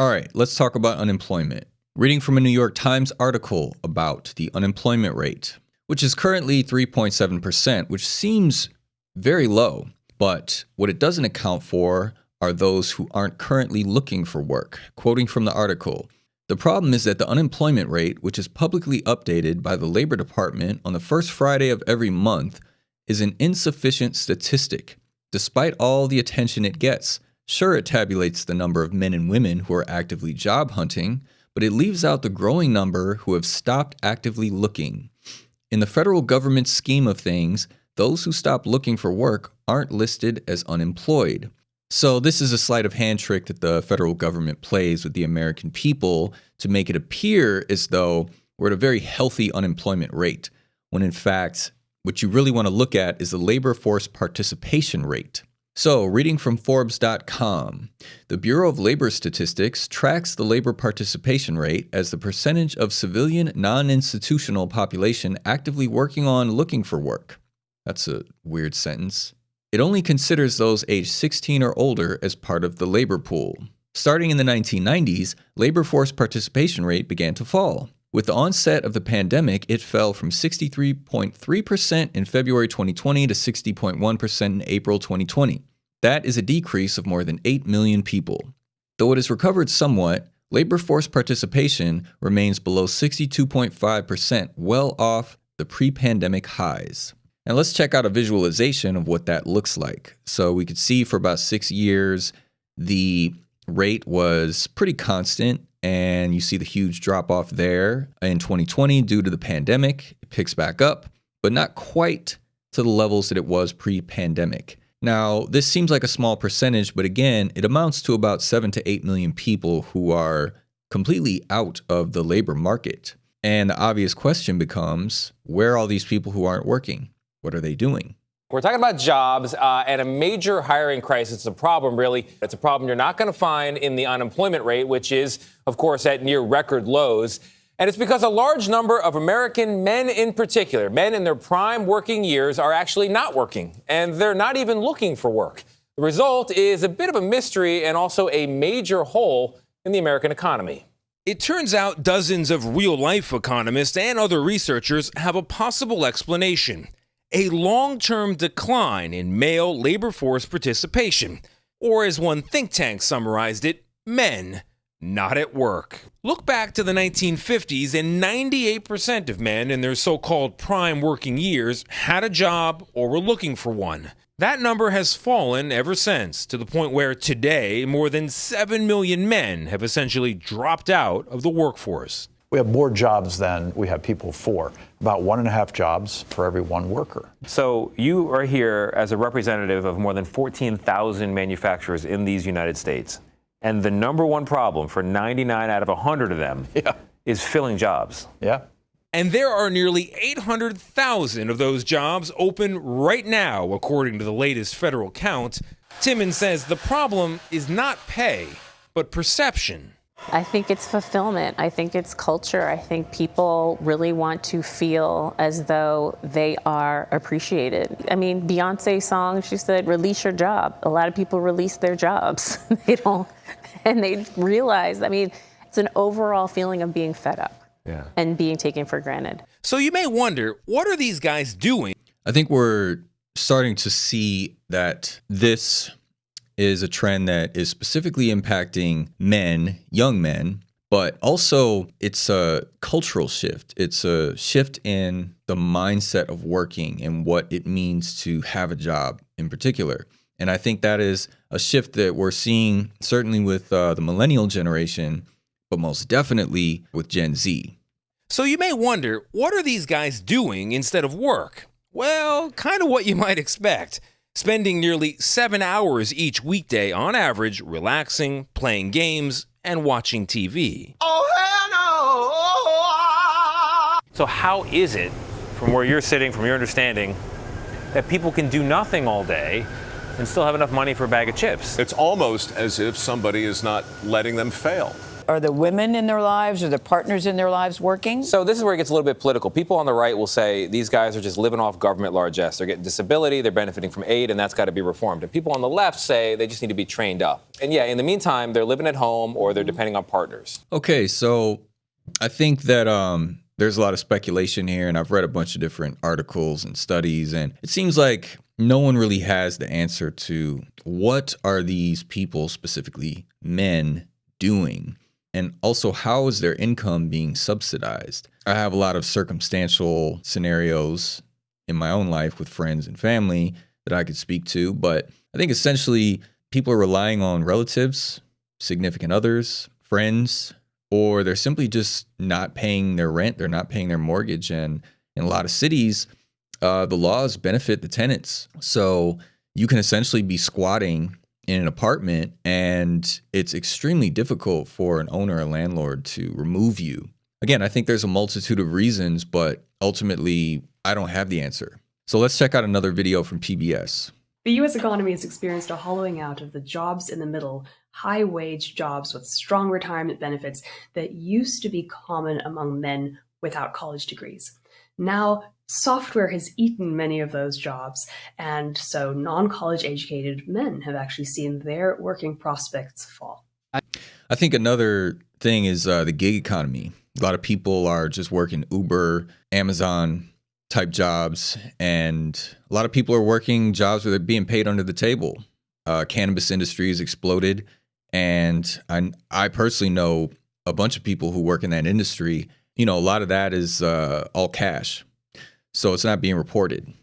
All right, let's talk about unemployment. Reading from a New York Times article about the unemployment rate, which is currently 3.7%, which seems very low. But what it doesn't account for are those who aren't currently looking for work. Quoting from the article, the problem is that the unemployment rate, which is publicly updated by the Labor Department on the first Friday of every month, is an insufficient statistic. Despite all the attention it gets, sure, it tabulates the number of men and women who are actively job hunting, but it leaves out the growing number who have stopped actively looking. In the federal government's scheme of things, those who stop looking for work aren't listed as unemployed. So this is a sleight of hand trick that the federal government plays with the American people to make it appear as though we're at a very healthy unemployment rate, when in fact, what you really want to look at is the labor force participation rate. So, reading from Forbes.com, the Bureau of Labor Statistics tracks the labor participation rate as the percentage of civilian non-institutional population actively working on looking for work. That's a weird sentence. It only considers those aged 16 or older as part of the labor pool. Starting in the 1990s, labor force participation rate began to fall. With the onset of the pandemic, it fell from 63.3% in February 2020 to 60.1% in April 2020. That is a decrease of more than 8 million people. Though it has recovered somewhat, labor force participation remains below 62.5%, well off the pre-pandemic highs. Now let's check out a visualization of what that looks like. So we could see for about 6 years, the rate was pretty constant. And you see the huge drop off there in 2020 due to the pandemic. It picks back up, but not quite to the levels that it was pre-pandemic. Now, this seems like a small percentage, but again, it amounts to about 7 to 8 million people who are completely out of the labor market. And the obvious question becomes, where are all these people who aren't working? What are they doing? We're talking about jobs and a major hiring crisis. It's a problem, really. It's a problem you're not going to find in the unemployment rate, which is, of course, at near record lows. And it's because a large number of American men in particular, men in their prime working years, are actually not working, and they're not even looking for work. The result is a bit of a mystery and also a major hole in the American economy. It turns out dozens of real-life economists and other researchers have a possible explanation. A long-term decline in male labor force participation, or as one think tank summarized it, men not at work. Look back to the 1950s and 98% of men in their so-called prime working years had a job or were looking for one. That number has fallen ever since, to the point where today more than 7 million men have essentially dropped out of the workforce. We have more jobs than we have people for, about 1.5 jobs for every one worker. So you are here as a representative of more than 14,000 manufacturers in these United States. And the number one problem for 99 out of 100 of them is filling jobs. Yeah. And there are nearly 800,000 of those jobs open right now, according to the latest federal count. Timmons says the problem is not pay, but perception. I think it's fulfillment. I think it's culture. I think people really want to feel as though they are appreciated. I mean, Beyonce's song, she said, release your job. A lot of people release their jobs. They don't, and they realize, I mean, it's an overall feeling of being fed up and being taken for granted. So you may wonder, what are these guys doing? I think we're starting to see that this is a trend that is specifically impacting men, young men, but also it's a cultural shift. It's a shift in the mindset of working and what it means to have a job in particular. And I think that is a shift that we're seeing certainly with the millennial generation, but most definitely with Gen Z. So you may wonder, what are these guys doing instead of work? Well, kind of what you might expect. Spending nearly 7 hours each weekday on average relaxing, playing games, and watching TV. Oh, hell no! So how is it, from where you're sitting, from your understanding, that people can do nothing all day and still have enough money for a bag of chips? It's almost as if somebody is not letting them fail. Are the women in their lives or the partners in their lives working? So this is where it gets a little bit political. People on the right will say these guys are just living off government largesse. They're getting disability, they're benefiting from aid, and that's got to be reformed. And people on the left say they just need to be trained up. And yeah, in the meantime, they're living at home or they're depending on partners. Okay, so I think that there's a lot of speculation here, and I've read a bunch of different articles and studies, and it seems like no one really has the answer to what are these people, specifically men, doing, and also how is their income being subsidized. I have a lot of circumstantial scenarios in my own life with friends and family that I could speak to, but I think essentially people are relying on relatives, significant others, friends, or they're simply just not paying their rent. They're not paying their mortgage. And in a lot of cities, the laws benefit the tenants. So you can essentially be squatting in an apartment and it's extremely difficult for an owner or landlord to remove you. Again, I think there's a multitude of reasons, but ultimately I don't have the answer. So let's check out another video from PBS. The U.S. economy has experienced a hollowing out of the jobs in the middle, high-wage jobs with strong retirement benefits that used to be common among men without college degrees. Now, software has eaten many of those jobs, and so non-college educated men have actually seen their working prospects fall. I think another thing is the gig economy. A lot of people are just working Uber, Amazon type jobs, and a lot of people are working jobs where they're being paid under the table. Cannabis industry has exploded, and I personally know a bunch of people who work in that industry. You know, a lot of that is all cash, so it's not being reported.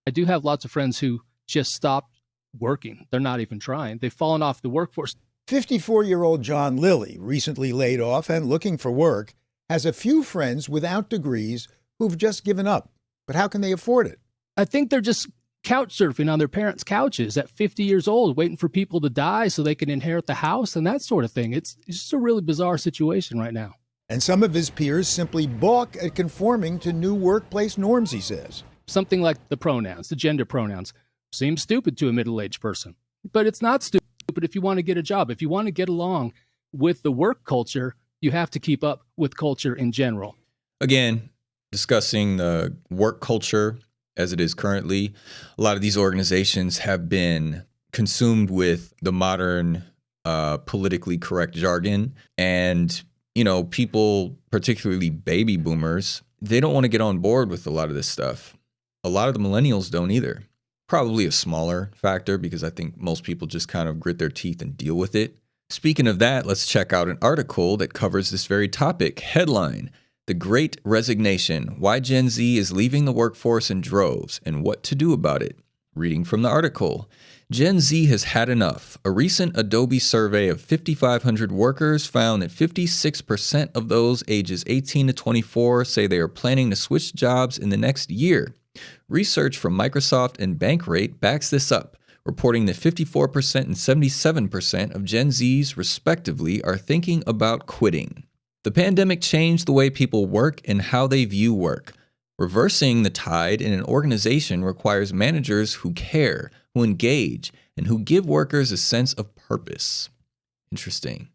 I do have lots of friends who just stopped working. They're not even trying. They've fallen off the workforce. 54-year-old John Lilly, recently laid off and looking for work, has a few friends without degrees who've just given up. But how can they afford it? I think they're just couch surfing on their parents' couches at 50 years old, waiting for people to die so they can inherit the house and that sort of thing. It's just a really bizarre situation right now. And some of his peers simply balk at conforming to new workplace norms, he says. Something like the pronouns, the gender pronouns, seems stupid to a middle-aged person. But it's not stupid if you want to get a job. If you want to get along with the work culture, you have to keep up with culture in general. Again, discussing the work culture as it is currently, a lot of these organizations have been consumed with the modern politically correct jargon. And, you know, people, particularly baby boomers, they don't want to get on board with a lot of this stuff. A lot of the millennials don't either. Probably a smaller factor because I think most people just kind of grit their teeth and deal with it. Speaking of that, let's check out an article that covers this very topic. Headline: The Great Resignation, Why Gen Z is Leaving the Workforce in Droves and What to Do About It. Reading from the article, Gen Z has had enough. A recent Adobe survey of 5,500 workers found that 56% of those ages 18 to 24 say they are planning to switch jobs in the next year. Research from Microsoft and Bankrate backs this up, reporting that 54% and 77% of Gen Zs, respectively, are thinking about quitting. The pandemic changed the way people work and how they view work. Reversing the tide in an organization requires managers who care, who engage, and who give workers a sense of purpose. Interesting.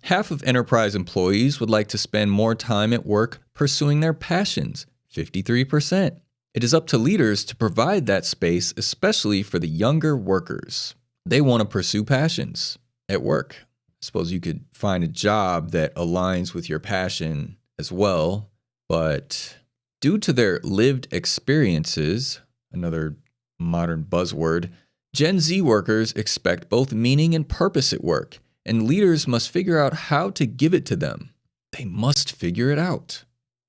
Half of enterprise employees would like to spend more time at work pursuing their passions, 53%. It is up to leaders to provide that space, especially for the younger workers. They want to pursue passions at work. I suppose you could find a job that aligns with your passion as well, but due to their lived experiences, another modern buzzword, Gen Z workers expect both meaning and purpose at work, and leaders must figure out how to give it to them. They must figure it out.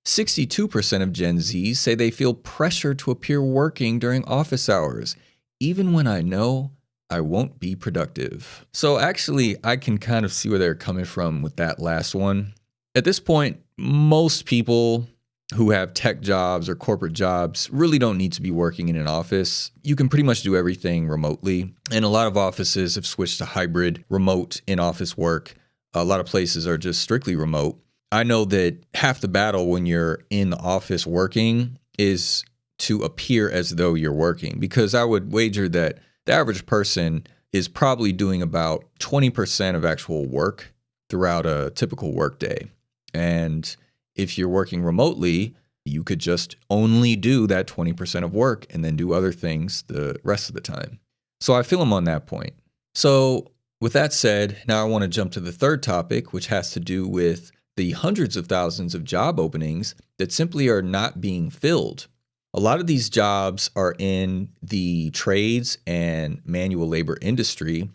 62% of Gen Zs say they feel pressure to appear working during office hours, even when I know I won't be productive. So actually, I can kind of see where they're coming from with that last one. At this point, most people who have tech jobs or corporate jobs really don't need to be working in an office. You can pretty much do everything remotely. And a lot of offices have switched to hybrid, remote in-office work. A lot of places are just strictly remote. I know that half the battle when you're in the office working is to appear as though you're working, because I would wager that the average person is probably doing about 20% of actual work throughout a typical workday. And if you're working remotely, you could just only do that 20% of work and then do other things the rest of the time. So I feel them on that point. So with that said, now I want to jump to the third topic, which has to do with the hundreds of thousands of job openings that simply are not being filled. A lot of these jobs are in the trades and manual labor industry,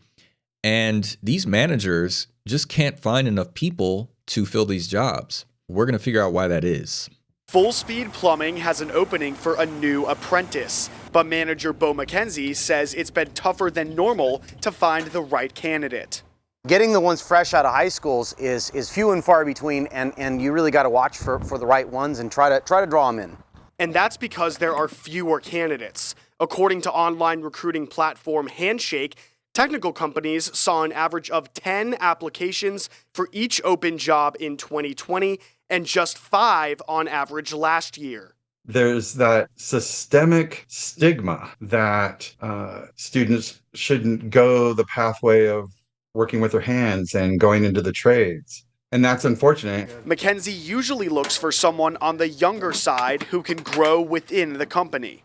and these managers just can't find enough people to fill these jobs. We're going to figure out why that is. Full Speed Plumbing has an opening for a new apprentice, but manager Bo McKenzie says it's been tougher than normal to find the right candidate. Getting the ones fresh out of high schools is few and far between, and you really got to watch for the right ones and try to draw them in. And that's because there are fewer candidates. According to online recruiting platform Handshake, technical companies saw an average of 10 applications for each open job in 2020 and just 5 on average last year. There's that systemic stigma that students shouldn't go the pathway of working with their hands and going into the trades. And that's unfortunate. McKenzie usually looks for someone on the younger side who can grow within the company.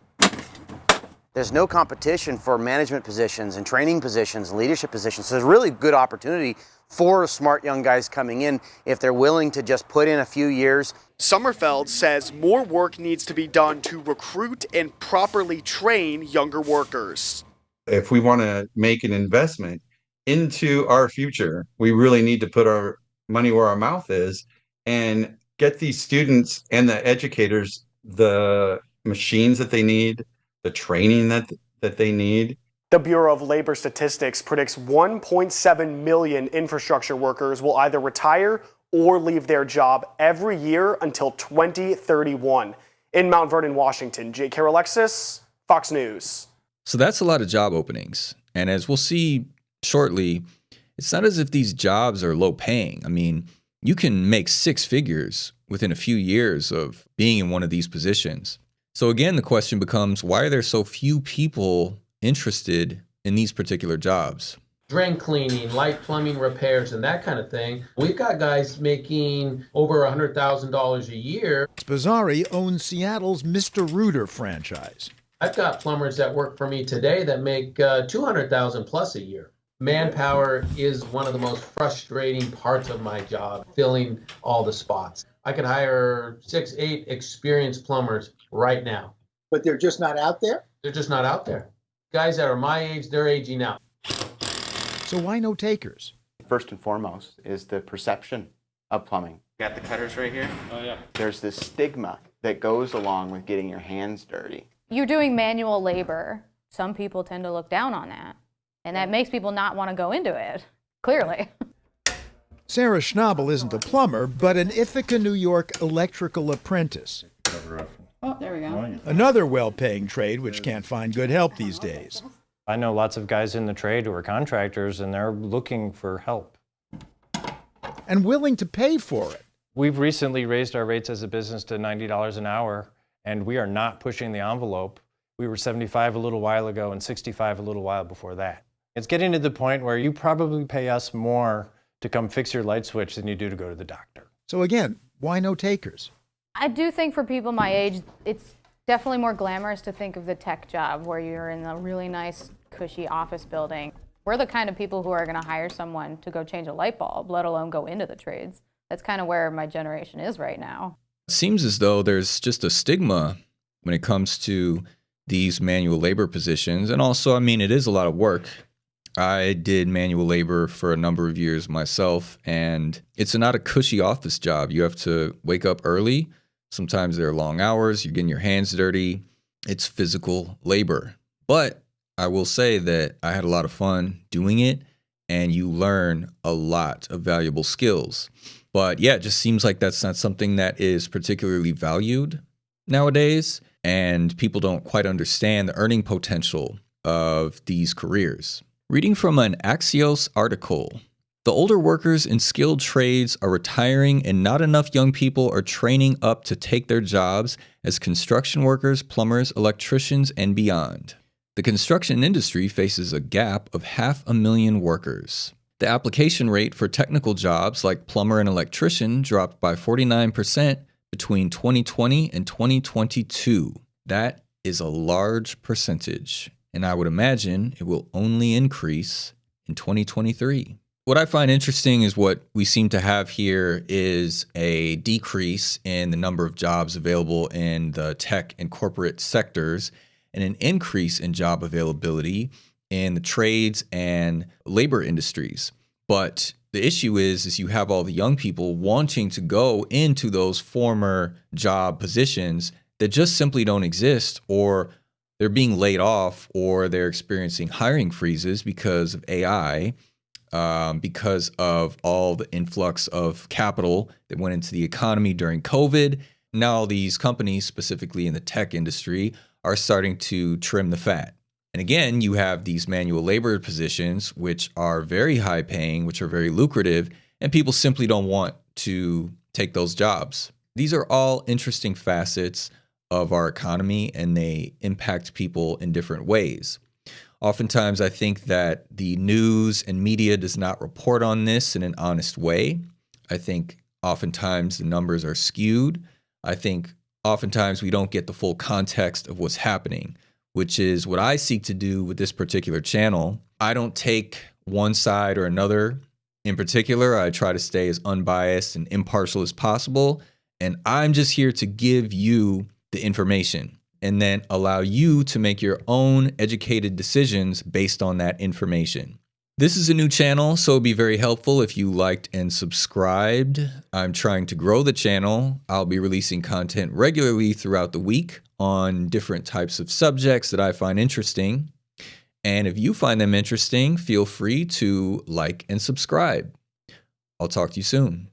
There's no competition for management positions and training positions and leadership positions. So there's really good opportunity for smart young guys coming in if they're willing to just put in a few years. Sommerfeld says more work needs to be done to recruit and properly train younger workers. If we want to make an investment into our future, we really need to put our money where our mouth is and get these students and the educators the machines that they need, the training that they need. The Bureau of Labor Statistics predicts 1.7 million infrastructure workers will either retire or leave their job every year until 2031. In Mount Vernon, Washington, Jake Alexis, Fox News. So that's a lot of job openings. And as we'll see shortly, it's not as if these jobs are low paying. I mean, you can make 6 figures within a few years of being in one of these positions. So again, the question becomes, why are there so few people interested in these particular jobs? Drain cleaning, light plumbing repairs, and that kind of thing. We've got guys making over $100,000 a year. Spazzari owns Seattle's Mr. Rooter franchise. I've got plumbers that work for me today that make $200,000 plus a year. Manpower is one of the most frustrating parts of my job, filling all the spots. I could hire 6, 8 experienced plumbers right now. But they're just not out there? They're just not out there. Guys that are my age, they're aging out. So why no takers? First and foremost is the perception of plumbing. Got the cutters right here? Oh, yeah. There's this stigma that goes along with getting your hands dirty. You're doing manual labor. Some people tend to look down on that. And that makes people not want to go into it, clearly. Sarah Schnabel isn't a plumber, but an Ithaca, New York electrical apprentice. Oh, there we go. Another well-paying trade which can't find good help these days. I know lots of guys in the trade who are contractors, and they're looking for help. And willing to pay for it. We've recently raised our rates as a business to $90 an hour, and we are not pushing the envelope. We were 75 a little while ago and 65 a little while before that. It's getting to the point where you probably pay us more to come fix your light switch than you do to go to the doctor. So again, why no takers? I do think for people my age, it's definitely more glamorous to think of the tech job where you're in a really nice, cushy office building. We're the kind of people who are going to hire someone to go change a light bulb, let alone go into the trades. That's kind of where my generation is right now. It seems as though there's just a stigma when it comes to these manual labor positions. And also, I mean, it is a lot of work. I did manual labor for a number of years myself, and it's not a cushy office job. You have to wake up early. Sometimes there are long hours. You're getting your hands dirty. It's physical labor. But I will say that I had a lot of fun doing it, and you learn a lot of valuable skills. But yeah, it just seems like that's not something that is particularly valued nowadays, and people don't quite understand the earning potential of these careers. Reading from an Axios article, the older workers in skilled trades are retiring and not enough young people are training up to take their jobs as construction workers, plumbers, electricians, and beyond. The construction industry faces a gap of 500,000 workers. The application rate for technical jobs like plumber and electrician dropped by 49% between 2020 and 2022. That is a large percentage, and I would imagine it will only increase in 2023. What I find interesting is what we seem to have here is a decrease in the number of jobs available in the tech and corporate sectors and an increase in job availability in the trades and labor industries. But the issue is you have all the young people wanting to go into those former job positions that just simply don't exist, or they're being laid off, or they're experiencing hiring freezes because of AI. Because of all the influx of capital that went into the economy during COVID. Now these companies, specifically in the tech industry, are starting to trim the fat. And again, you have these manual labor positions, which are very high paying, which are very lucrative, and people simply don't want to take those jobs. These are all interesting facets of our economy, and they impact people in different ways. Oftentimes, I think that the news and media does not report on this in an honest way. I think oftentimes the numbers are skewed. I think oftentimes we don't get the full context of what's happening, which is what I seek to do with this particular channel. I don't take one side or another. In particular, I try to stay as unbiased and impartial as possible, and I'm just here to give you the information and then allow you to make your own educated decisions based on that information. This is a new channel, so it'd be very helpful if you liked and subscribed. I'm trying to grow the channel. I'll be releasing content regularly throughout the week on different types of subjects that I find interesting. And if you find them interesting, feel free to like and subscribe. I'll talk to you soon.